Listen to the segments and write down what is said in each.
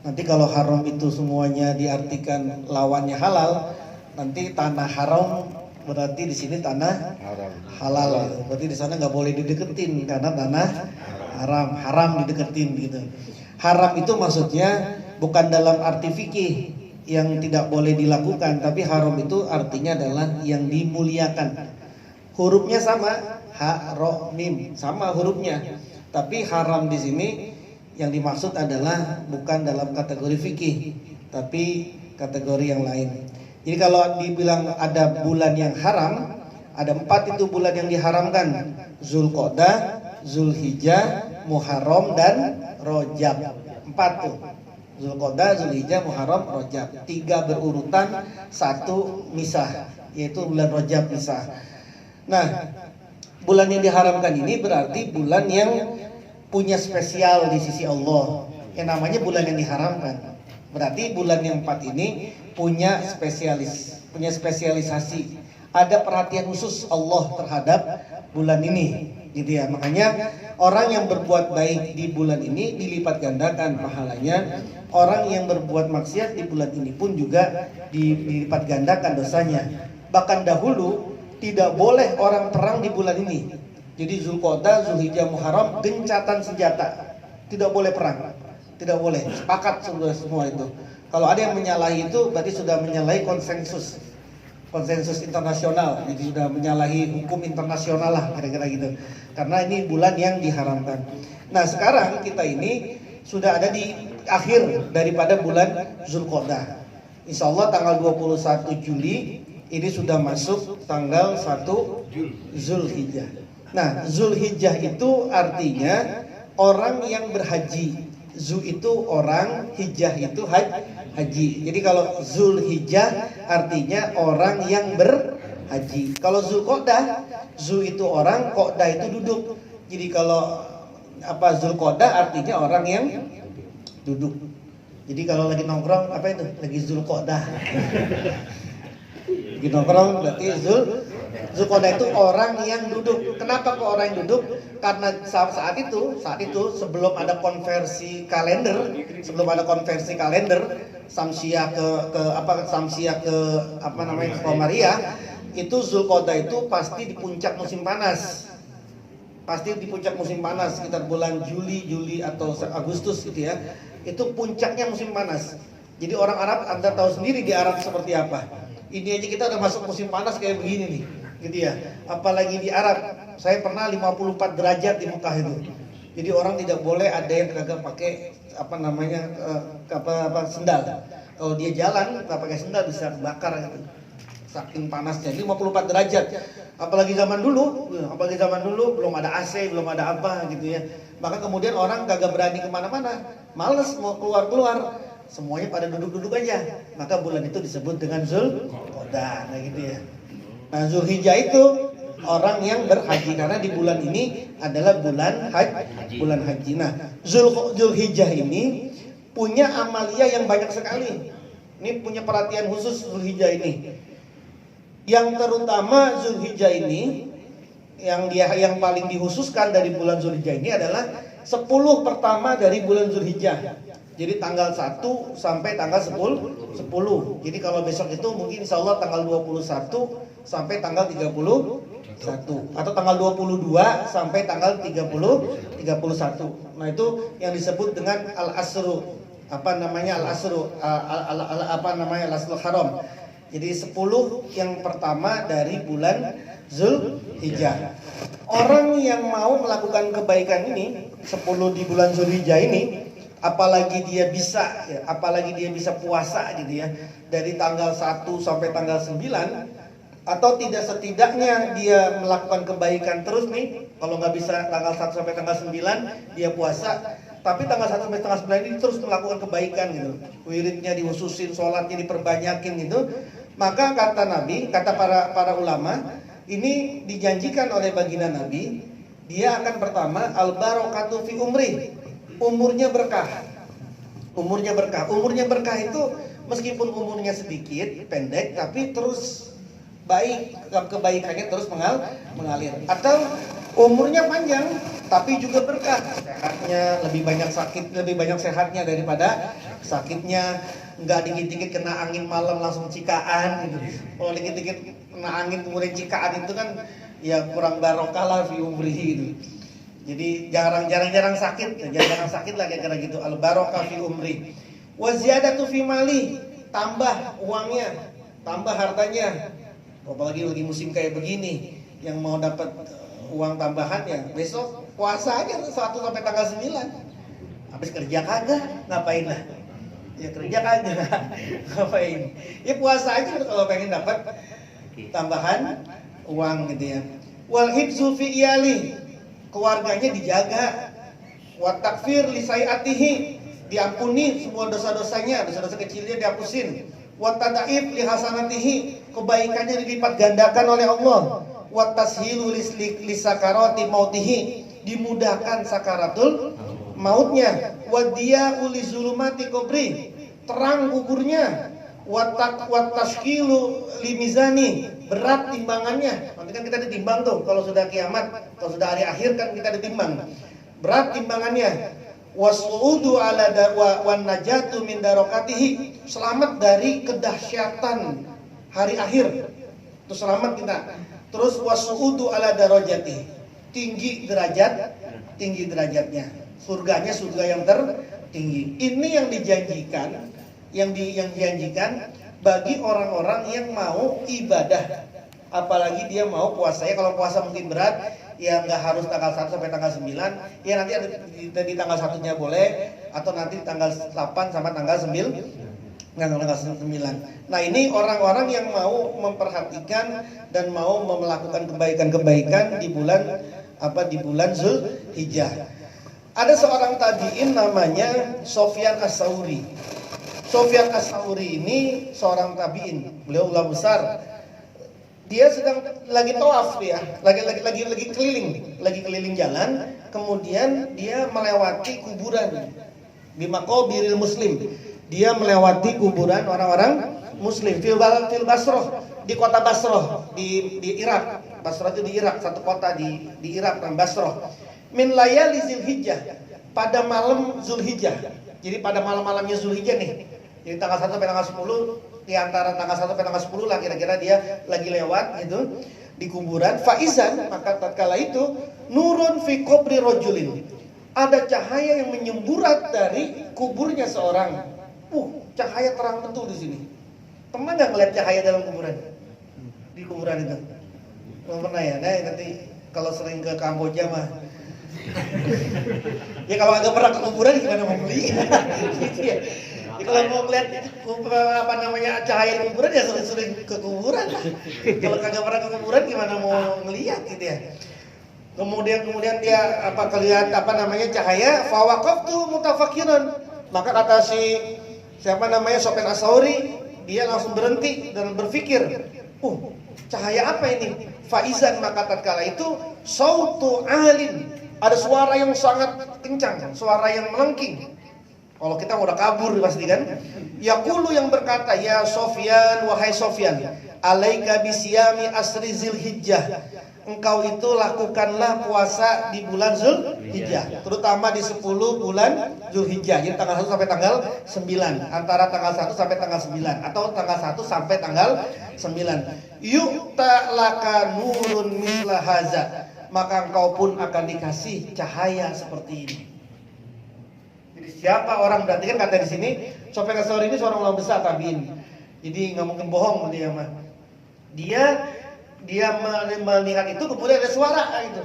Nanti kalau haram itu semuanya diartikan lawannya halal, nanti tanah haram berarti di sini tanah halal. Berarti di sana nggak boleh dideketin karena tanah haram dideketin gitu. Haram itu maksudnya bukan dalam arti fikih yang tidak boleh dilakukan, tapi haram itu artinya adalah yang dimuliakan. Hurufnya sama, ha, ro, mim, sama hurufnya. Tapi haram di sini yang dimaksud adalah bukan dalam kategori fikih, tapi kategori yang lain. Jadi kalau dibilang ada bulan yang haram, ada 4 itu bulan yang diharamkan: Zulqa'dah, Zulhijjah, Muharram, dan Rajab. 4 tuh. Zulqa'dah, Zulhijjah, Muharram, Rajab. 3 berurutan, 1 misah, yaitu bulan Rajab misah. Nah, bulan yang diharamkan ini berarti bulan yang punya spesial di sisi Allah. Yang namanya bulan yang diharamkan. Berarti bulan yang 4 ini punya spesialisasi. Ada perhatian khusus Allah terhadap bulan ini, gitu ya. Makanya orang yang berbuat baik di bulan ini dilipat gandakan pahalanya. Orang yang berbuat maksiat di bulan ini pun juga dilipat gandakan dosanya. Bahkan dahulu tidak boleh orang perang di bulan ini. Jadi Zulqa'dah, Zulhijjah, Muharram gencatan senjata. Tidak boleh perang. Tidak boleh. Sepakat semua itu. Kalau ada yang menyalahi itu berarti sudah menyalahi konsensus internasional. Jadi sudah menyalahi hukum internasional lah kira-kira gitu. Karena ini bulan yang diharamkan. Nah, sekarang kita ini sudah ada di akhir daripada bulan Zulqa'dah. Insyaallah tanggal 21 Juli ini sudah masuk tanggal 1 Zulhijjah. Nah, Zulhijjah itu artinya orang yang berhaji. Zu itu orang, hijjah itu haji. Jadi kalau Zulhijjah artinya orang yang berhaji. Kalau Zulqa'dah, zu itu orang, Qa'dah itu duduk. Jadi kalau Zulqa'dah artinya orang yang duduk. Jadi kalau lagi nongkrong apa itu? Lagi Zulqa'dah. Lagi nongkrong berarti Zulqa'dah itu orang yang duduk. Kenapa kok orang yang duduk? Karena saat itu sebelum ada konversi kalender, Samsiah ke Komariah, itu Zulqa'dah itu pasti di puncak musim panas. Sekitar bulan Juli atau Agustus gitu ya. Itu puncaknya musim panas. Jadi orang Arab, Anda tahu sendiri di Arab seperti apa. Ini aja kita udah masuk musim panas kayak begini nih, gitu ya. Apalagi di Arab, saya pernah 54 derajat di Mekah itu. Jadi orang tidak boleh ada yang kagak pakai sendal. Kalau dia jalan nggak pakai sendal bisa bakar gitu. Saking panasnya, 54 derajat. Apalagi zaman dulu belum ada AC, belum ada apa gitu ya. Maka kemudian orang kagak berani kemana-mana, males mau keluar. Semuanya pada duduk-duduk aja. Maka bulan itu disebut dengan Zulqa'dah, nah gitu ya. Nah, Zulhijjah itu orang yang berhaji karena di bulan ini adalah bulan haji. Nah, Zulhijjah ini punya amalia yang banyak sekali. Ini punya perhatian khusus Zulhijjah ini. Yang terutama Zulhijjah ini yang paling dikhususkan dari bulan Zulhijjah ini adalah 10 pertama dari bulan Zulhijjah. Jadi tanggal 1 sampai tanggal 10. Jadi kalau besok itu mungkin insya Allah tanggal 21 sampai tanggal 31. Atau tanggal 22 sampai tanggal 31. Nah itu yang disebut dengan Al-Asru. Al-Asrul Haram. Jadi 10 yang pertama dari bulan Zulhijjah. Orang yang mau melakukan kebaikan ini 10 di bulan Zulhijjah ini, apalagi dia bisa puasa gitu ya, dari tanggal 1 sampai tanggal 9, atau setidaknya dia melakukan kebaikan terus nih. Kalau nggak bisa tanggal 1 sampai tanggal 9 dia puasa, tapi tanggal 1 sampai tanggal 9 ini terus melakukan kebaikan gitu. Wiridnya dihususin, sholatnya diperbanyakin gitu. Maka kata para ulama, ini dijanjikan oleh baginda Nabi, dia akan pertama al-barakatu fi umri. Umurnya berkah. Umurnya berkah itu meskipun umurnya sedikit, pendek, tapi terus baik, kebaikannya terus mengalir. Atau umurnya panjang tapi juga berkah, sehatnya lebih banyak sehatnya daripada sakitnya nggak dikit-dikit kena angin malam langsung cikaan gitu. Kalau dikit-dikit kena angin kemudian cikaan itu kan ya kurang barokah lah fi umri gitu. Jadi jarang sakit lah kayak gitu. Al barokah fi umri. Wa ziyadatu fi mali, tambah uangnya, tambah hartanya. Apalagi lagi musim kayak begini yang mau dapat uang tambahan ya besok puasa aja 1 sampai tanggal 9. Habis kerja kagak, ngapain lah? Ya kerja kagak, ngapain? Ya puasa aja kalau pengen dapat tambahan uang gitu ya. Wal hibzu fi iyali, keluarganya dijaga. Wa takfir li sayatihi, diampuni semua dosa-dosanya, dosa-dosa kecilnya dihapusin. Wa tadaif li hasanatihi, kebaikannya dilipat gandakan oleh Allah. Wa tashilu li sakarati mautihi, dimudahkan sakaratul mautnya. Wa dia uli zulumati kubri, terang kuburnya. Wa tashkilu li mizani, berat timbangannya. Nanti kan kita ditimbang tuh kalau sudah kiamat, kalau sudah hari akhir kan kita ditimbang. Berat timbangannya. Wasu'udu ala wan najatu min darokatihi, selamat dari kedahsyatan hari akhir. Itu selamat kita. Terus wasu'udu ala darajati, tinggi derajatnya. Surganya surga yang tertinggi. Ini yang dijanjikan, yang dijanjikan bagi orang-orang yang mau ibadah. Apalagi dia mau puasanya, kalau puasa mungkin berat, ya nggak harus tanggal 1 sampai tanggal 9, ya nanti ada di tanggal 1-nya boleh, atau nanti tanggal 8 sama tanggal 9. Nah ini orang-orang yang mau memperhatikan dan mau melakukan kebaikan-kebaikan di bulan Zulhijjah. Ada seorang tabi'in namanya Sofyan As-Sauri. Sofyan As-Sauri ini seorang tabi'in, beliau ulama besar. Dia sedang lagi tawaf dia, lagi keliling jalan, kemudian dia melewati kuburan di maqabiril muslim. Dia melewati kuburan orang-orang muslim fil Basrah, di kota Basrah di Irak. Basrah itu di Irak, satu kota di Irak dan Basrah. Min layali Zulhijjah, pada malam Zulhijjah. Jadi pada malam-malamnya Zulhijjah nih. Jadi tanggal 1 sampai tanggal 10, di antara tanggal 1 sampai tanggal 10 lah kira-kira dia lagi lewat gitu di kuburan. Faizan, maka tatkala itu nurun fi qabri rajulin, ada cahaya yang menyemburat dari kuburnya seorang. Cahaya terang betul di sini. Pernah nggak ngeliat cahaya dalam kuburan? Di kuburan itu? Belum pernah ya? Nah, nanti kalau sering ke Kamboja mah. Ya kalau agak pernah ke kuburan gimana mau melihat? Gitu ya. Ya, kalau mau melihat cahaya di kuburan ya sering-sering ke kuburan. Kalau kagak pernah ke kuburan gimana mau melihat gitu ya? Kemudian dia kelihatan cahaya. Fawaqaftu mutafakiran. Maka kata Sofyan As-Sauri, dia langsung berhenti dan berpikir, cahaya apa ini? Faizan, maka tatkala itu sautu alin, ada suara yang sangat kencang, suara yang melengking. Kalau kita udah kabur pasti kan. Yaqulu, yang berkata, ya Sofyan, wahai Sofyan, alaika bisiyami asri Zulhijjah, engkau itu lakukanlah puasa di bulan Zulhijjah, terutama di 10 bulan Zulhijjah. Jadi tanggal 1 sampai tanggal 9, antara tanggal 1 sampai tanggal 9 atau tanggal 1 sampai tanggal 9. Yu'ta laka nurun misla haza, maka engkau pun akan dikasih cahaya seperti ini. Jadi siapa orang, berarti kan kata di sini Sofyan As-Sauri ini seorang ulama besar tabi'in. Jadi nggak mungkin bohong dia mah. Dia melihat itu, kemudian ada suara gitu.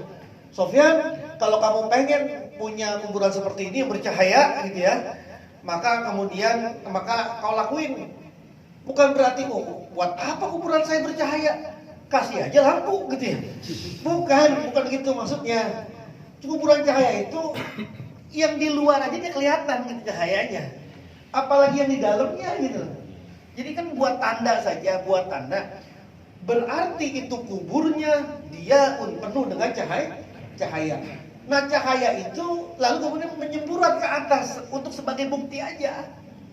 Sofyan, kalau kamu pengen punya kuburan seperti ini yang bercahaya gitu ya, maka kau lakuin. Bukan berarti buat apa kuburan saya bercahaya? Kasih aja lampu gitu ya. Bukan gitu maksudnya. Kuburan cahaya itu yang di luar aja dia kelihatan gitu cahayanya. Apalagi yang di dalamnya gitu. Jadi kan buat tanda saja, buat tanda. Berarti itu kuburnya dia penuh dengan cahaya. Nah cahaya itu lalu kemudian menyemburat ke atas untuk sebagai bukti aja.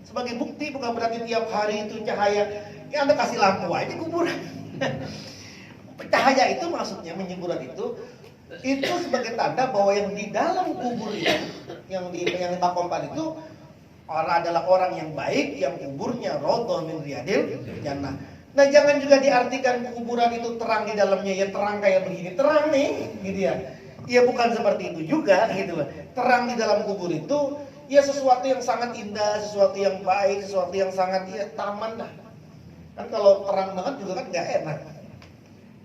Sebagai bukti, bukan berarti tiap hari itu cahaya. Ya Anda kasih lampu aja kuburan. Cahaya itu maksudnya menyemburat itu sebagai tanda bahwa yang di dalam kubur itu, yang di makom itu adalah orang yang baik yang kuburnya raudhah min riyadil jannah. Nah, jangan juga diartikan kuburan itu terang di dalamnya ya terang kayak begini, terang nih gitu ya. Ya bukan seperti itu juga gitu loh. Terang di dalam kubur itu ya sesuatu yang sangat indah, sesuatu yang baik, sesuatu yang sangat ya taman lah. Kan kalau terang banget juga kan nggak enak.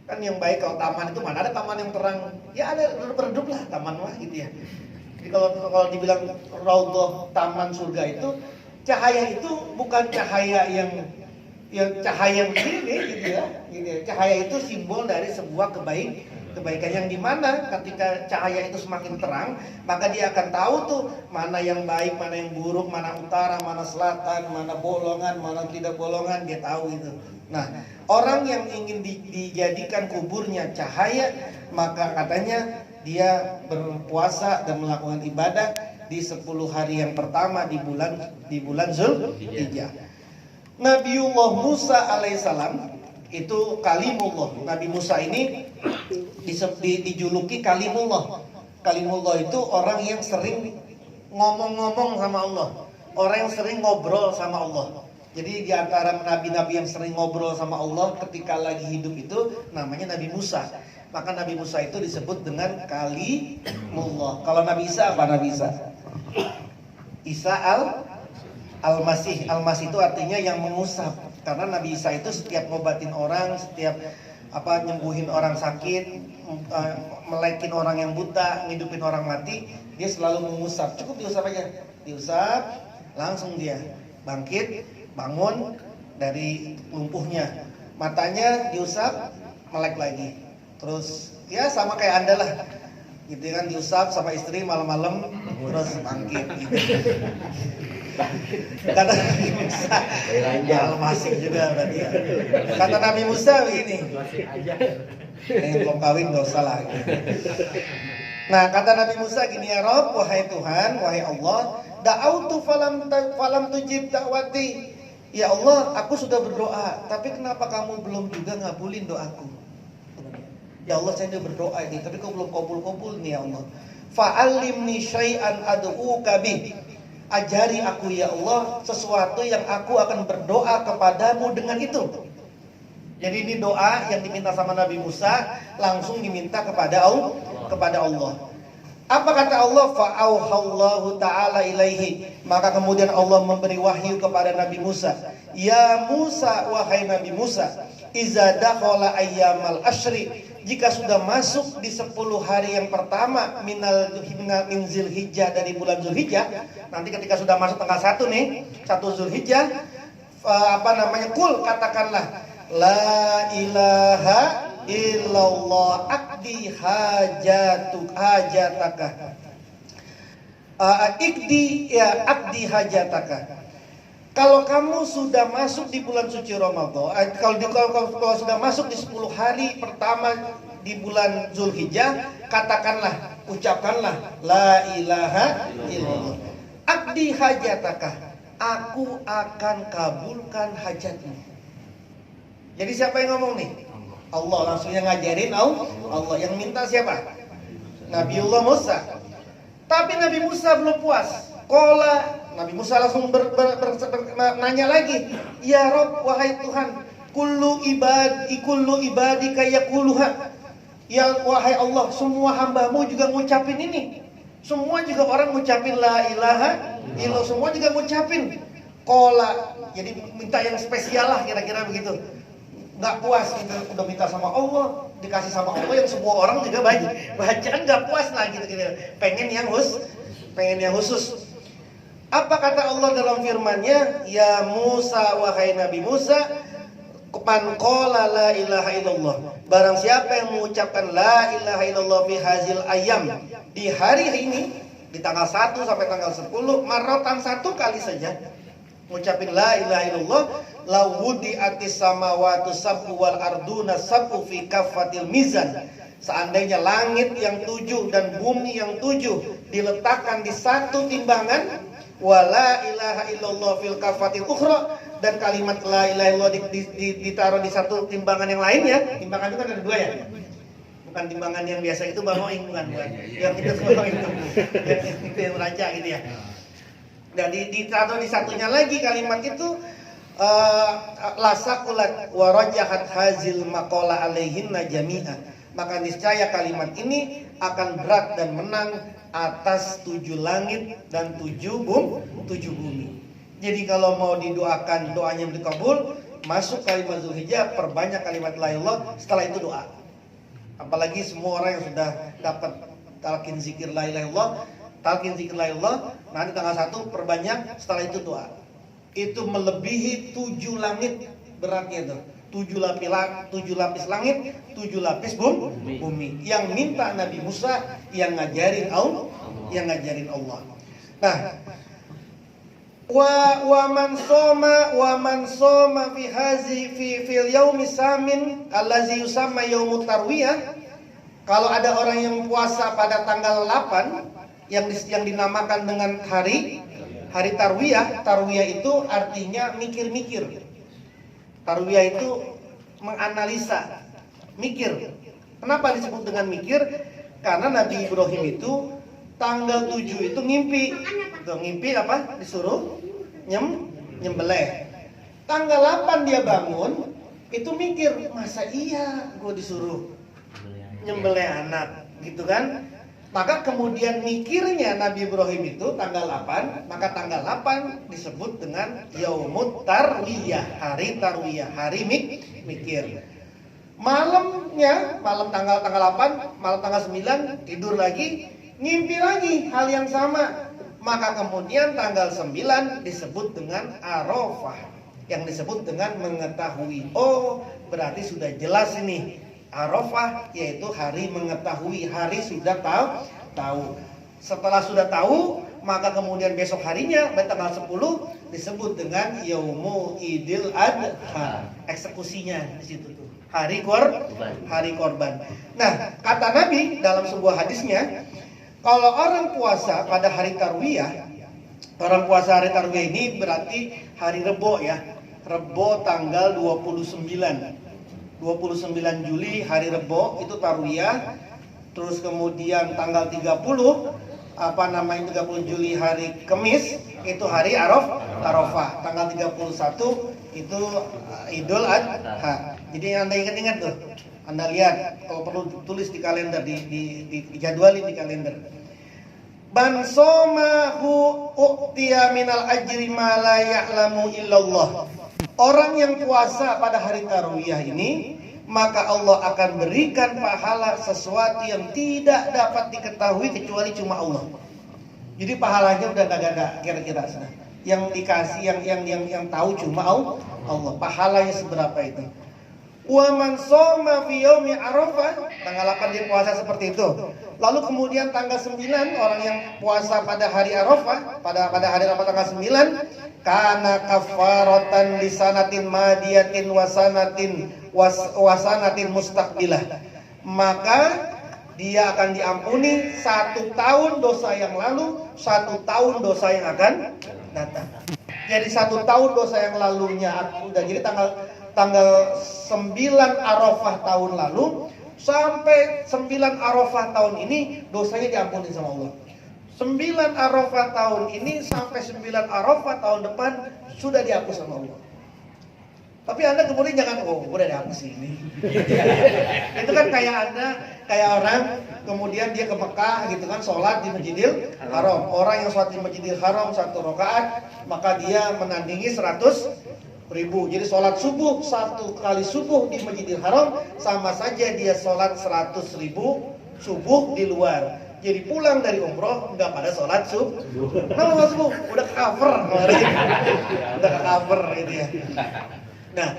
Kan yang baik kalau taman itu mana ada taman yang terang? Ya ada redup lah taman mah gitu ya. Jadi kalau dibilang raudhah taman surga itu cahaya itu bukan cahaya yang cahaya begini gitu ya. Cahaya itu simbol dari sebuah kebaikan yang dimana ketika cahaya itu semakin terang maka dia akan tahu tuh mana yang baik, mana yang buruk, mana utara, mana selatan, mana bolongan, mana tidak bolongan, dia tahu itu. Nah, orang yang ingin dijadikan kuburnya cahaya maka katanya dia berpuasa dan melakukan ibadah di 10 hari yang pertama di bulan Zulhijjah. Nabiullah Musa alaihissalam itu kalimullah. Nabi Musa ini dijuluki kalimullah. Kalimullah itu orang yang sering ngomong-ngomong sama Allah, orang yang sering ngobrol sama Allah. Jadi di antara nabi-nabi yang sering ngobrol sama Allah ketika lagi hidup itu namanya Nabi Musa. Maka Nabi Musa itu disebut dengan kalimullah. Kalau Nabi Isa apa Nabi Isa? Isa Al-Masih. Al-Masih itu artinya yang mengusap. Karena Nabi Isa itu setiap ngobatin orang, setiap nyembuhin orang sakit, melekin orang yang buta, ngidupin orang mati, dia selalu mengusap. Cukup diusap aja. Diusap, langsung dia bangkit, bangun dari lumpuhnya. Matanya diusap, melek lagi. Terus ya sama kayak Anda lah. Gitu kan, diusap sama istri malam-malam terus bangkit gitu. Kata Nabi Musa, Al-Masih juga berarti ya. Kata Nabi Musa begini, yang belum kawin gak usah lah gitu. Nah kata Nabi Musa gini, ya Rob, wahai Tuhan, wahai Allah, da'autu falam tujib da'wati. Ya Allah, aku sudah berdoa, tapi kenapa kamu belum juga ngabulin doaku? Ya Allah, saya udah berdoa ini, tapi kau belum kabul nih ya Allah. Fa'allimni syai'an ad'uka bih. Ajari aku ya Allah sesuatu yang aku akan berdoa kepadamu dengan itu. Jadi ini doa yang diminta sama Nabi Musa langsung diminta kepada Allah. Apa kata Allah? Fa'auhallahu ta'ala ilaihi. Maka kemudian Allah memberi wahyu kepada Nabi Musa. Ya Musa, wahai Nabi Musa, iza dakhala ayyamal ashri, jika sudah masuk di 10 hari yang pertama min Zulhijjah, dari bulan Zulhijjah, nanti ketika sudah masuk tanggal 1 nih, 1 Zulhijjah, kul katakanlah la ilaha illallah akdi hajataka. Akdi hajataka. Kalau kamu sudah masuk di bulan suci Ramadan, kalau sudah masuk di 10 hari pertama di bulan Zulhijjah, katakanlah, ucapkanlah la ilaha illallah. Akdi hajataka, aku akan kabulkan hajatmu. Jadi siapa yang ngomong nih? Allah. Langsungnya ngajarin Allah. Yang minta siapa? Nabiullah Musa. Tapi Nabi Musa belum puas. Nabi Musa langsung nanya lagi, ya Rob, wahai Tuhan, kullu ibadika yaquluha. Ya wahai Allah, semua hambamu juga ngucapin ini. Semua juga orang ngucapin la ilaha illallah, semua juga ngucapin. Jadi minta yang spesial lah kira-kira begitu. Nggak puas, kita udah minta sama Allah, dikasih sama Allah yang semua orang juga bacaan nggak puas lah gitu. Pengen yang khusus. Apa kata Allah dalam firman-Nya? Ya Musa, wahai Nabi Musa, man qala la ilaha illallah. Barang siapa yang mengucapkan la ilaha illallah fi hazil ayyam, di hari ini, di tanggal 1 sampai tanggal 10, marratan 1 kali saja mengucapin la ilaha illallah, la wudi'atis samawati sab'u wal arduna sab'u fi kaffatil mizan. Seandainya langit yang 7 dan bumi yang 7 diletakkan di satu timbangan, wala ilaha illallah fil kafatil ukhra, dan kalimat la ilaha illallah ditaruh di satu timbangan yang lainnya. Timbangan itu kan ada 2 ya, bukan timbangan yang biasa itu Bang Oing, bukan. Yang itu Bang itu yang raja gitu ya. Dan di satunya lagi kalimat itu lasakulat warajahat hazil maqala alaihinna jami'a. Maka niscaya kalimat ini akan berat dan menang atas 7 langit dan 7 bumi. Jadi kalau mau didoakan doanya dikabul, masuk kalimat Zulhijjah, perbanyak kalimat la ilallah, setelah itu doa. Apalagi semua orang yang sudah dapat talqin zikir la ilaha illallah, talqin zikir la ilallah, nanti tanggal 1 perbanyak, setelah itu doa. Itu melebihi 7 langit beratnya itu. 7 lapis langit, 7 lapis bumi. Yang minta Nabi Musa, yang ngajarin Allah. Nah, wa man soma fi fil yaumi samin allazi yusamma yaumut tarwiyah. Kalau ada orang yang puasa pada tanggal 8 yang dinamakan dengan hari tarwiyah. Tarwiyah itu artinya mikir-mikir. Tarwiyah itu menganalisa, mikir. Kenapa disebut dengan mikir? Karena Nabi Ibrahim itu tanggal 7 itu ngimpi. Ngimpi apa? Disuruh nyembelih. Tanggal 8 dia bangun, itu mikir, masa iya gue disuruh nyembelih anak, gitu kan? Maka kemudian mikirnya Nabi Ibrahim itu tanggal 8, maka tanggal 8 disebut dengan Yaumut Tarwiyah, hari Tarwiyah, hari mikir. Malam tanggal 8, malam tanggal 9 tidur lagi, ngimpi lagi hal yang sama. Maka kemudian tanggal 9 disebut dengan Arafah, yang disebut dengan mengetahui. Oh, berarti sudah jelas ini. Arafah yaitu hari mengetahui, hari sudah tahu. Setelah sudah tahu, maka kemudian besok harinya tanggal 10 disebut dengan Yaumul Idul Adha. Eksekusinya di situ tuh. Hari korban. Nah, kata Nabi dalam sebuah hadisnya, kalau orang puasa pada hari tarwiyah, orang puasa hari tarwiyah ini berarti hari Rebo ya. Rebo tanggal 29 Juli hari Rebo itu tarwiyah. Terus kemudian tanggal 30 30 Juli hari Kamis itu hari Arafah. Tanggal 31 itu Idul Adha. Jadi Anda ingat-ingat tuh. Anda lihat, kalau perlu tulis di kalender, dijadwalin di kalender. Ban somahu u'tiya minal ajri ma la ya'lamu illallah. Orang yang puasa pada hari tarwiyah ini, maka Allah akan berikan pahala sesuatu yang tidak dapat diketahui kecuali cuma Allah. Jadi pahalanya udah gak ada kira-kira sudah. Yang dikasih yang tahu cuma Allah. Pahalanya seberapa itu? Wa man shoma fi yaumi Arafah, tanggal 8 dia puasa seperti itu. Lalu kemudian tanggal 9 orang yang puasa pada hari Arafah, pada hari Arafah tanggal 9, kana kafaratan lisanatin madiyatin wasanatin mustaqbilah. Maka dia akan diampuni 1 tahun dosa yang lalu, 1 tahun dosa yang akan datang. Jadi 1 tahun dosa yang lalunya udah jadi tanggal 9 Arafah tahun lalu sampai 9 Arafah tahun ini dosanya diampuni sama Allah. 9 Arafah tahun ini sampai 9 Arafah tahun depan sudah dihapus sama Allah. Tapi Anda kemudian jangan, udah dihapus ini. Itu kan kayak orang kemudian dia ke Mekah gitu kan, sholat di Masjidil Haram. Orang yang sholat di Masjidil Haram 1 rakaat, maka dia menandingi 100.000. Jadi sholat subuh 1 kali subuh di Masjidil Haram sama saja dia sholat 100.000 subuh di luar. Jadi pulang dari umroh nggak pada sholat subuh. Nah, subuh udah cover kemarin, udah cover gitu ya. Nah,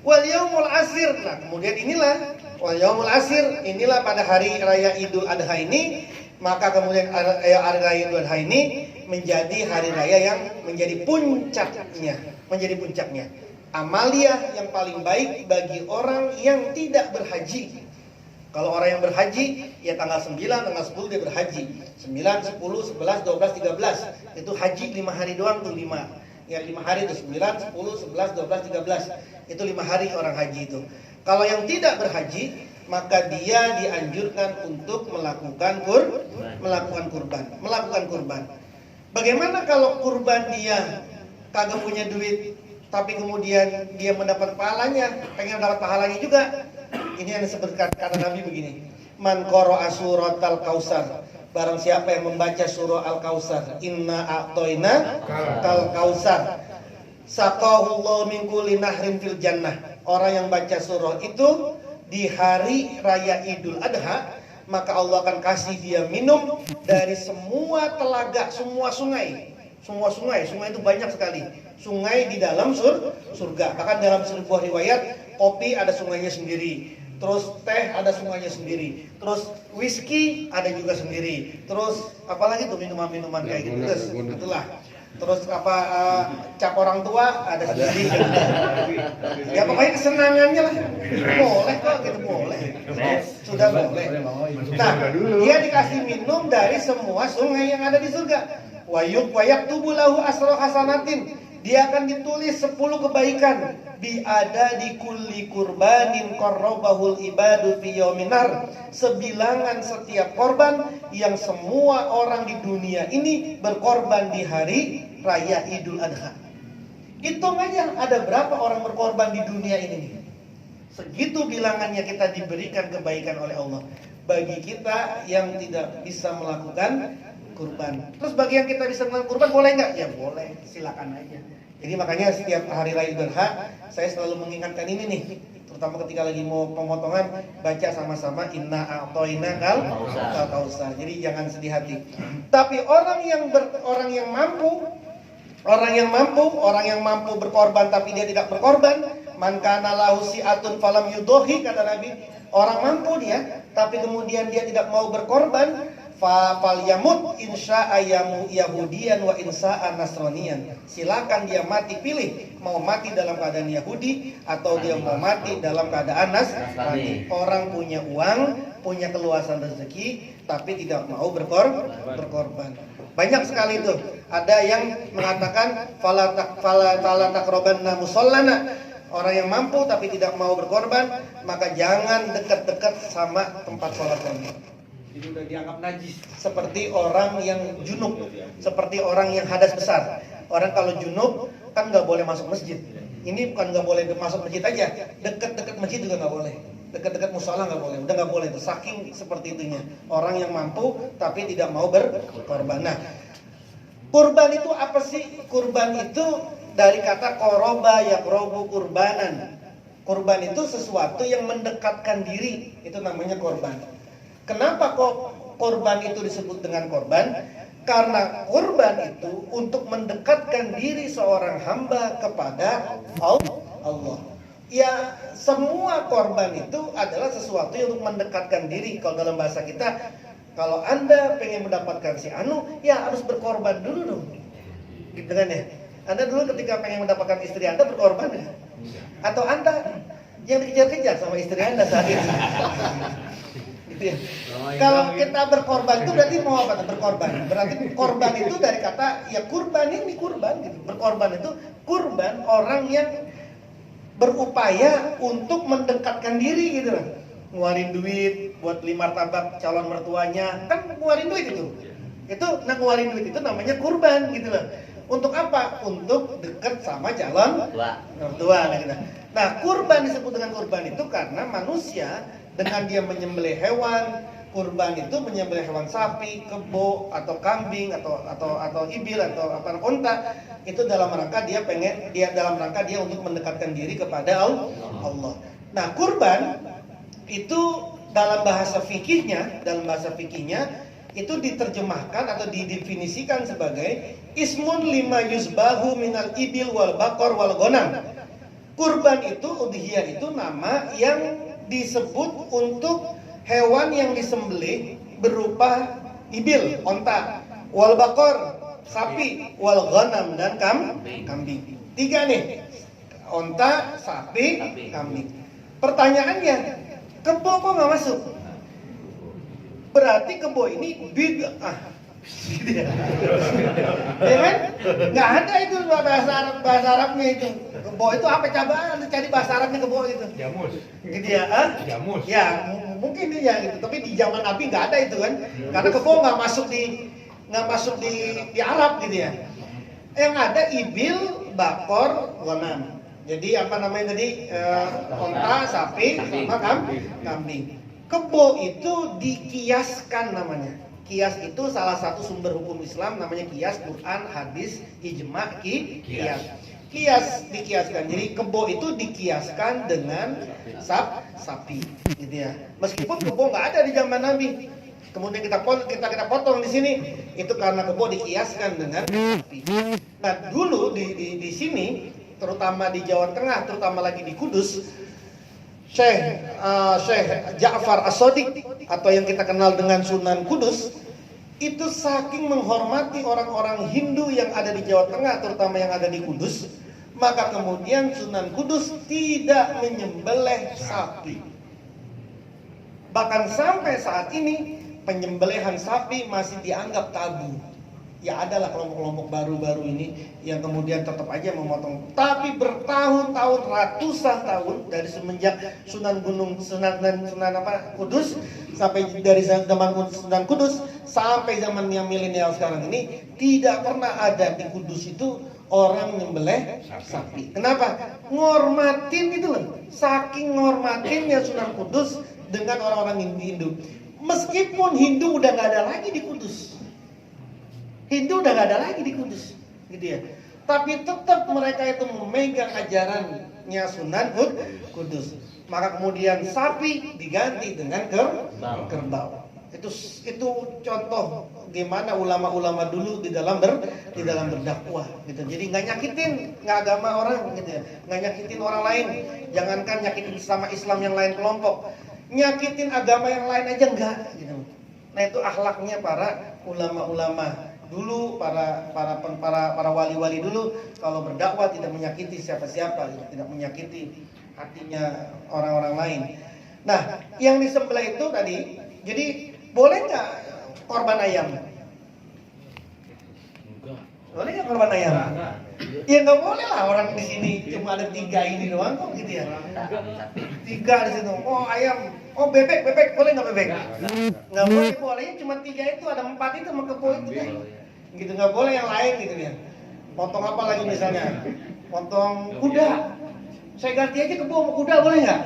wal yaumul asir. Nah, kemudian inilah wal yaumul asir, inilah pada hari raya Idul Adha ini, maka kemudian hari raya Idul Adha ini menjadi hari raya yang menjadi puncaknya. Amalia yang paling baik bagi orang yang tidak berhaji. Kalau orang yang berhaji, ya tanggal 9, tanggal 10 dia berhaji. 9, 10, 11, 12, 13. Itu haji 5 hari doang tuh 5. Ya 5 hari itu 9, 10, 11, 12, 13. Itu 5 hari orang haji itu. Kalau yang tidak berhaji, maka dia dianjurkan untuk melakukan kurban. Bagaimana kalau kurban dia kagak punya duit, tapi kemudian dia mendapat pahalanya, pengen dapat pahalanya juga? Ini yang disebutkan kata Nabi begini, man qara'a suratal kausar, barang siapa yang membaca surah Al-Kausar, inna a'toina kal kausar, saqahullahu min kulli nahrin fil jannah. Orang yang baca surah itu di hari raya Idul Adha, maka Allah akan kasih dia minum dari semua telaga, semua sungai. Sungai itu banyak sekali. Sungai di dalam surga. Bahkan dalam sebuah riwayat, kopi ada sungainya sendiri. Terus teh ada sungainya sendiri. Terus whisky ada juga sendiri. Terus apalagi tuh minuman-minuman kayak gitu. Itulah. Terus cap orang tua ada sendiri. Ya pokoknya kesenangannya lah. Boleh kok gitu, boleh. Sudah boleh. Nah, dia dikasih minum dari semua sungai yang ada di surga. Wayak tubulahu asro hasanatin, dia akan ditulis 10 kebaikan. Biada di kulli kurbanin qarrabahul ibadu fi yauminar, sebilangan setiap korban yang semua orang di dunia ini berkorban di hari raya Idul Adha. Hitung aja ada berapa orang berkorban di dunia ini. Segitu bilangannya kita diberikan kebaikan oleh Allah. Bagi kita yang tidak bisa melakukan kurban. Terus bagi yang kita bisa melakukan kurban boleh nggak? Ya boleh, silakan aja. Jadi makanya setiap hari raya Idul Adha saya selalu mengingatkan ini nih, terutama ketika lagi mau pemotongan, baca sama-sama inna a'toina kal kausar. Jadi jangan sedih hati. Tapi orang yang mampu berkorban tapi dia tidak berkorban, man kana lahu si'atun falam yudohi, kata Nabi. Orang mampu dia tapi kemudian dia tidak mau berkorban, fal yamut insya ayamu yahudian wa insya nasronian. Silakan dia mati, pilih mau mati dalam keadaan Yahudi atau dia mau mati dalam keadaan Nasrani. Orang punya uang, punya keluasan rezeki, tapi tidak mau berkorban. Banyak sekali itu. Ada yang mengatakan fala taqrabanna musallana. Orang yang mampu tapi tidak mau berkorban, maka jangan dekat-dekat sama tempat sholat kami. Itu sudah dianggap najis. Seperti orang yang junub, seperti orang yang hadas besar. Orang kalau junub kan nggak boleh masuk masjid. Ini bukan nggak boleh masuk masjid aja, dekat-dekat masjid juga nggak boleh, dekat-dekat musola nggak boleh, udah nggak boleh itu. Saking seperti itunya orang yang mampu tapi tidak mau berkorban. Nah, kurban itu apa sih? Kurban itu dari kata koroba yakrobu kurbanan. Kurban itu sesuatu yang mendekatkan diri, itu namanya korban. Kenapa kok korban itu disebut dengan korban? Karena korban itu untuk mendekatkan diri seorang hamba kepada Allah. Ya, semua korban itu adalah sesuatu yang untuk mendekatkan diri. Kalau dalam bahasa kita, kalau Anda pengen mendapatkan si Anu, ya harus berkorban dulu dong. Gitu kan ya? Anda dulu ketika pengen mendapatkan istri Anda berkorban ya? Atau Anda yang dikejar-kejar sama istri Anda saat itu? Gitu ya. Kalau kita berkorban itu berarti mau apa? Berkorban. Berarti korban itu dari kata ya kurban, ini kurban gitu. Berkorban itu kurban, orang yang berupaya untuk mendekatkan diri gitu loh. Ngeluarin duit buat beli martabak calon mertuanya, kan ngeluarin duit itu. Ngeluarin duit itu namanya kurban gitu loh. Untuk apa? Untuk dekat sama calon mertua. Nah, kurban disebut dengan kurban itu karena manusia dengan dia menyembelih hewan, kurban itu menyembelih hewan sapi, kebo atau kambing atau ibil atau apa unta, itu dalam rangka dia untuk mendekatkan diri kepada Allah. Nah, kurban itu dalam bahasa fikihnya itu diterjemahkan atau didefinisikan sebagai ismun lima yuzbahu minal ibil wal bakor wal gonam. Kurban itu, udhiyah itu nama yang disebut untuk hewan yang disembelih berupa ibil, onta, wal bakor, sapi, wal gonam, dan kambing. 3 nih, onta, sapi, kambing. Pertanyaannya, kebo kok nggak masuk? Berarti kebo ini bid'ah. Gitu ya. Ya kan? Nggak ada itu bahasa Arabnya itu. Kebo itu apa, coba Anda cari bahasa Arabnya kebo itu. Jamus. Gitu ya, Jamus. Ya, mungkin dia gitu. Tapi di zaman Nabi nggak ada itu kan. Karena kebo nggak masuk di nggak masuk di Arab gitu ya. Yang ada ibil, bakor, ghanam. Jadi apa namanya tadi, onta, sapi, sama kambing. Kebo itu dikiaskan namanya. Kias itu salah satu sumber hukum Islam, namanya kias, Quran, hadis, ijma, kias. Kias dikiaskan. Jadi kebo itu dikiaskan dengan sapi, gitu ya. Meskipun kebo nggak ada di zaman Nabi. Kemudian kita potong di sini, itu karena kebo dikiaskan dengan sapi. Nah dulu di sini, terutama di Jawa Tengah, terutama lagi di Kudus, Syekh Ja'far As-Shadiq atau yang kita kenal dengan Sunan Kudus, itu saking menghormati orang-orang Hindu yang ada di Jawa Tengah, terutama yang ada di Kudus, maka kemudian Sunan Kudus tidak menyembelih sapi. Bahkan sampai saat ini penyembelihan sapi masih dianggap tabu. Ya adalah kelompok-kelompok baru-baru ini yang kemudian tetap aja memotong. Tapi bertahun-tahun, ratusan tahun dari semenjak Sunan Kudus, sampai dari zaman Sunan Kudus sampai zaman yang milenial sekarang ini, tidak pernah ada di Kudus itu orang nyembelih sapi. Kenapa? Ngormatin itu loh. Saking ngormatinnya Sunan Kudus dengan orang-orang Hindu. Meskipun Hindu udah nggak ada lagi di Kudus. Hindu udah nggak ada lagi di Kudus, gitu ya. Tapi tetap mereka itu memegang ajarannya Sunan Kudus. Maka kemudian sapi diganti dengan kerbau. Itu contoh gimana ulama-ulama dulu di dalam berdakwah, gitu. Jadi nggak nyakitin agama orang, gitu ya. Nggak nyakitin orang lain. Jangankan nyakitin sama Islam yang lain kelompok, nyakitin agama yang lain aja enggak, gitu. Nah itu akhlaknya para ulama-ulama dulu, para wali-wali dulu, kalau berdakwah tidak menyakiti siapa-siapa, tidak menyakiti hatinya orang-orang lain. Nah, yang disembelih itu tadi, jadi boleh nggak korban ayam? Boleh nggak korban ayam? Ya nggak boleh lah, orang di sini cuma ada 3 ini doang kok, gitu ya. 3 di situ. Oh ayam, oh bebek, boleh nggak bebek? Nggak boleh, bolehnya cuma 3 itu, ada 4 itu sama kebo itu deh. Gitu, nggak boleh yang lain gitu ya. Potong apa lagi misalnya? Potong kuda. Saya ganti aja kebo sama kuda, boleh nggak?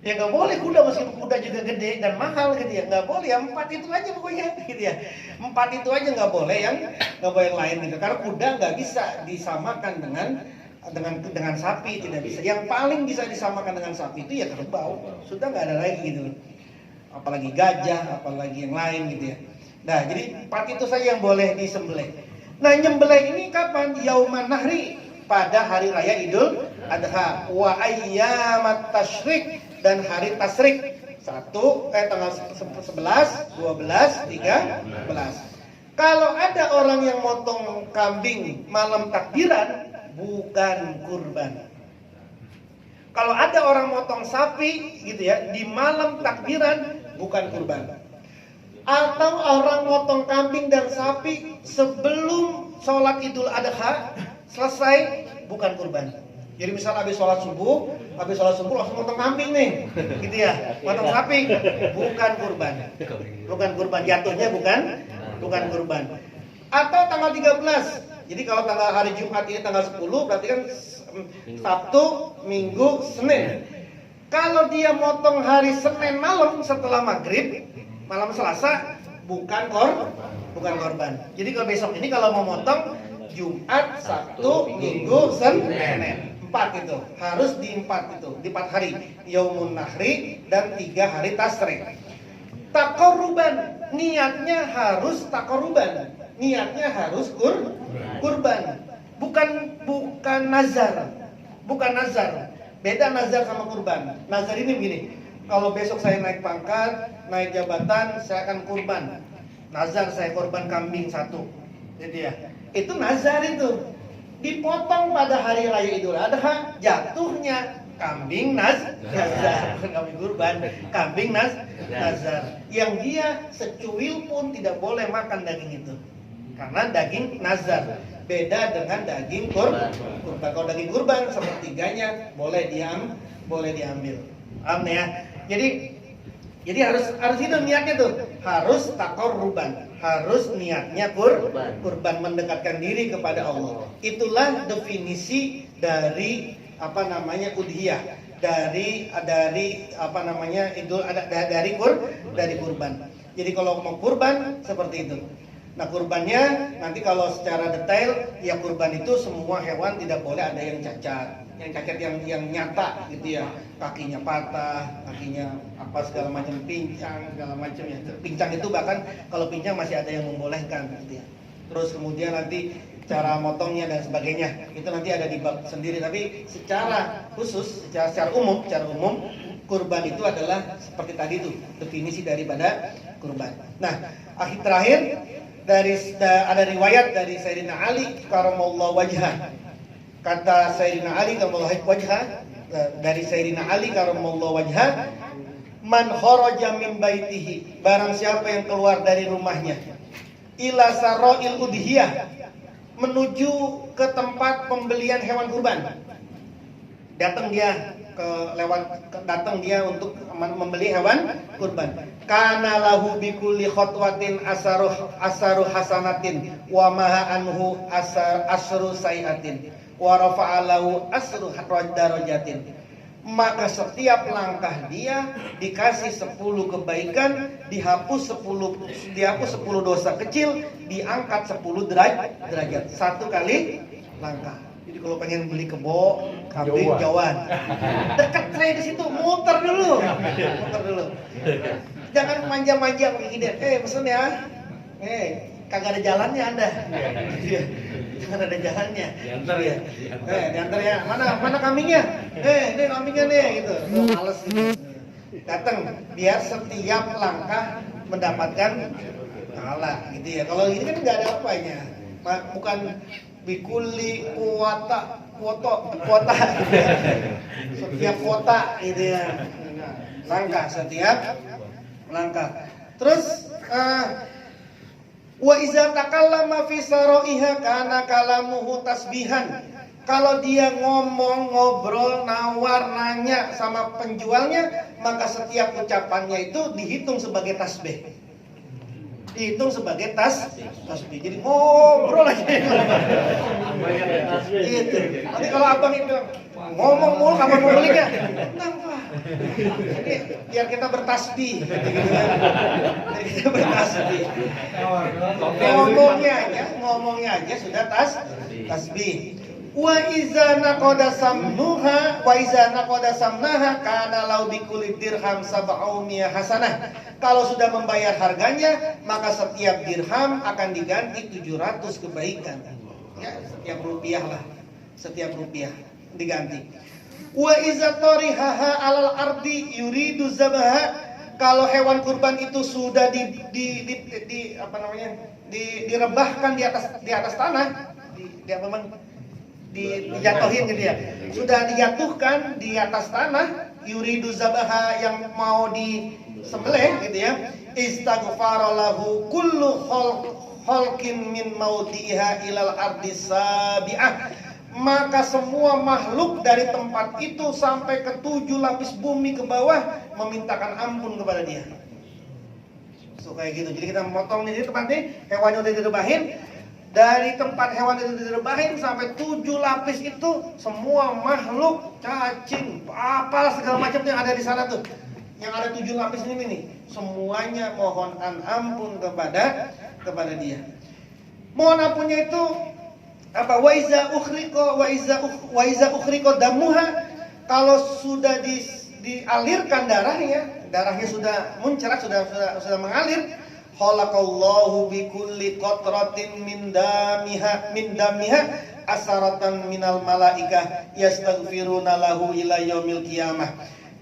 Ya nggak boleh kuda, meskipun kuda juga gede dan mahal gitu ya. Nggak boleh, yang 4 itu aja pokoknya gitu ya. 4 itu aja nggak boleh, yang lain gitu. Karena kuda nggak bisa disamakan dengan sapi, tidak bisa. Yang paling bisa disamakan dengan sapi itu ya kerbau. Sudah nggak ada lagi gitu. Apalagi gajah, apalagi yang lain gitu ya. Nah, jadi 4 itu saja yang boleh disembelih. Nah, nyembelih ini kapan? Yauman Nahri, pada hari raya Idul Adha, wa ayyamat tasyrik, dan hari tasyrik. Tanggal 11, 12, 13. Kalau ada orang yang motong kambing malam takbiran, bukan kurban. Kalau ada orang motong sapi gitu ya di malam takbiran, bukan kurban. Atau orang motong kambing dan sapi sebelum sholat Idul Adha selesai, bukan kurban. Jadi misal habis sholat subuh langsung motong kambing nih, gitu ya, motong sapi, bukan kurban. Bukan kurban, jatuhnya bukan kurban. Atau tanggal 13. Jadi kalau tanggal hari Jumat ini tanggal 10, berarti kan Sabtu, Minggu, Senin. Kalau dia motong hari Senin malam setelah maghrib, malam Selasa, bukan korban. Jadi kalau besok ini kalau mau motong Jumat, Sabtu, Minggu, Senin, 4 itu harus di 4 itu, di 4 hari Yaumun Nahri dan 3 hari Tasyrik. Takoruban, niatnya harus takoruban, niatnya harus kurban, bukan nazar, beda nazar sama kurban. Nazar ini begini, kalau besok saya naik pangkat, naik jabatan, saya akan kurban. Nazar saya kurban kambing 1. Jadi ya, itu nazar itu. Dipotong pada hari raya Idul Adha, jatuhnya kambing nazar, bukan kambing kurban, kambing nazar. Yang dia secuil pun tidak boleh makan daging itu. Karena daging nazar beda dengan daging kurban. Kalau daging kurban sepertiganya boleh diambil. Paham ya? Jadi harus itu niatnya tuh, harus takoruban. harus niatnya kurban, mendekatkan diri kepada Allah. Itulah definisi dari udhiyah, dari kurban. Jadi kalau mau kurban seperti itu. Nah, kurbannya nanti kalau secara detail ya, kurban itu semua hewan tidak boleh ada yang cacat. Yang cacat yang nyata gitu ya, kakinya patah, kakinya segala macam, pincang segala macam ya. Pincang itu bahkan kalau pincang masih ada yang membolehkan gitu ya. Terus kemudian nanti cara motongnya dan sebagainya itu nanti ada di bab sendiri, tapi secara khusus, secara umum kurban itu adalah seperti tadi itu definisi daripada kurban. Nah, terakhir ada riwayat dari Sayyidina Ali karamallahu wajhah. Kata Sayyidina Ali karamallahu wajhah, dari Sayyidina Ali karamallahu wajhah, man kharaja min baitihi, barang siapa yang keluar dari rumahnya, ila sara'il udhiyah, menuju ke tempat pembelian hewan kurban. Datang dia untuk membeli hewan kurban. Kana lahu bi kulli khatwatin asaru hasanatin wa maha anhu asru sayiatin wa rafa'a lahu asru darajatin. Maka setiap langkah dia dikasih 10 kebaikan, dihapus 10 dosa kecil, diangkat 10 derajat. Satu kali langkah. Jadi kalau pengen beli kebo, kambing, jauhan, dekat saya di situ, muter dulu. Jangan manja-manja kayak gini. Pesen ya. Kagak ada jalannya Anda. Jangan ada jalannya. Diantar ya. Mana kambingnya? Ini kambingnya nih gitu. Males gitu. Datang, biar setiap langkah mendapatkan pahala gitu ya. Kalau ini kan enggak ada apanya. Bukan bikuli kuota gitu ya. Setiap kuota gitu ya. Langkah setiap langkah. Terus wa iza takallama fi saraiha kana kalamuhu tasbihan. Kalau dia ngomong, ngobrol, nawar, nanya sama penjualnya, maka setiap ucapannya itu dihitung sebagai tasbih. Dihitung sebagai tasbih. Jadi ngobrol aja. Gitu. Nanti kalau abang itu ngomong mulu, kapan mau belinya? Kenapa? Jadi biar kita bertasbih. Biar kita bertasbih. Ngomongnya aja sudah tasbih. Wa iza naqada samnaha kana law bikulli dirham sab'umiyah hasanah. Kalau sudah membayar harganya, maka setiap dirham akan diganti 700 kebaikan. Ya, setiap rupiah diganti. Wa iza tarihaha 'alal ardi yuridu zabaha. Kalau hewan kurban itu sudah direbahkan di atas tanah, dijatuhin gitu ya. Sudah dijatuhkan di atas tanah, yuridu zabaha, yang mau disembelih gitu ya. Istaghfara lahu kullu khalqin min mautiha ilal ardi sabi'ah. Maka semua makhluk dari tempat itu sampai ke 7 lapis bumi ke bawah memintakan ampun kepada dia. So kayak gitu. Jadi kita memotong di tempat ini, hewannya udah direbahin. Dari tempat hewan itu direbahin sampai 7 lapis itu, semua makhluk, cacing, apalah segala macam yang ada di sana tuh, yang ada 7 lapis ini nih, semuanya mohonkan ampun kepada dia. Mohon ampunnya itu apa? Wa iza ukhriqa damuha. Kalau sudah dialirkan darahnya sudah muncerat, sudah mengalir. Khalaqallahu bikulli qatratin min damiha asaratan minal malaikah yastaghfiruna lahu ila yaumil qiyamah.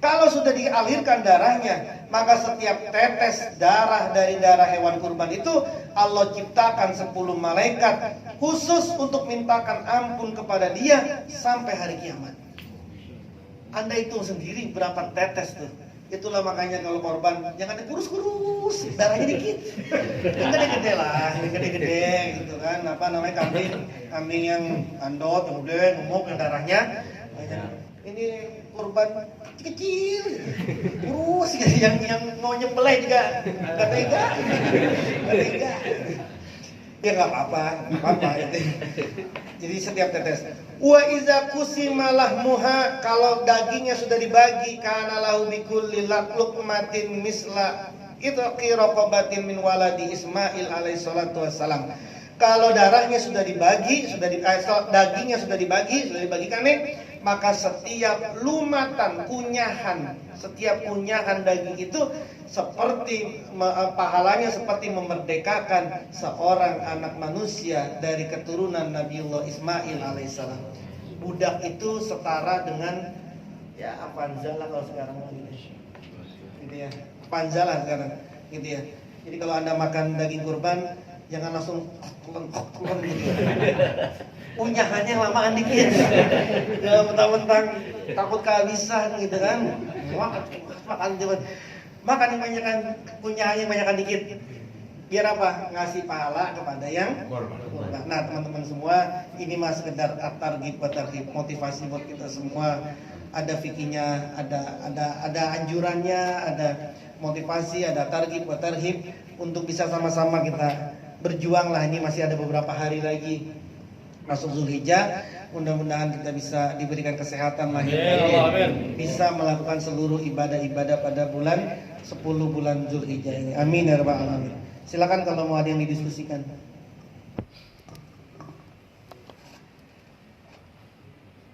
Kalau sudah dialirkan darahnya, maka setiap tetes darah dari darah hewan kurban itu Allah ciptakan 10 malaikat khusus untuk mintakan ampun kepada dia sampai hari kiamat. Anda hitung sendiri berapa tetes tuh. Itulah makanya kalau korban jangan dikurus-kurus, darahnya dikit. Yang gede-gede lah, yang gede-gede gitu kan. Kambing yang andot, yang gede, gemuk, yang darahnya banyak. ini kurban kecil, kurus yang mau nyembelih juga nggak tega, nggak tega. Ya nggak apa-apa itu. Jadi setiap tetes. Wa iza kusimalah muha, kalau dagingnya sudah dibagi, kana lahu bikulli luqmatin misla itqi raqabatin min waladi Ismail alaihi salatu wassalam. Kalau darahnya sudah dibagi, dagingnya sudah dibagikan nih, maka setiap lumatan setiap kunyahan daging itu seperti pahalanya seperti memerdekakan seorang anak manusia dari keturunan Nabiullah Ismail alaihissalam. Budak itu setara dengan ya panzalah kalau sekarang gitu ya, panzalah sekarang gitu ya. Jadi kalau Anda makan daging kurban, jangan langsung kulon gitu. Unyahannya lamaan dikit. Jangan mentang-mentang takut kehabisan gitu kan. Makan yang banyakan, unyahannya banyakan dikit. Biar apa? Ngasih pahala kepada yang kurban. Nah, teman-teman semua, ini mah sekedar targhib buat targhib, motivasi buat kita semua. Ada fikihnya, ada anjurannya, ada motivasi, ada targhib buat tarhib untuk bisa sama-sama kita berjuang lah. Ini masih ada beberapa hari lagi masuk Zulhijjah. Mudah-mudahan kita bisa diberikan kesehatan lahir batin, bisa melakukan seluruh ibadah-ibadah pada bulan 10 bulan Zulhijjah ini. Amin ya rabbal alamin. Silakan kalau mau ada yang didiskusikan.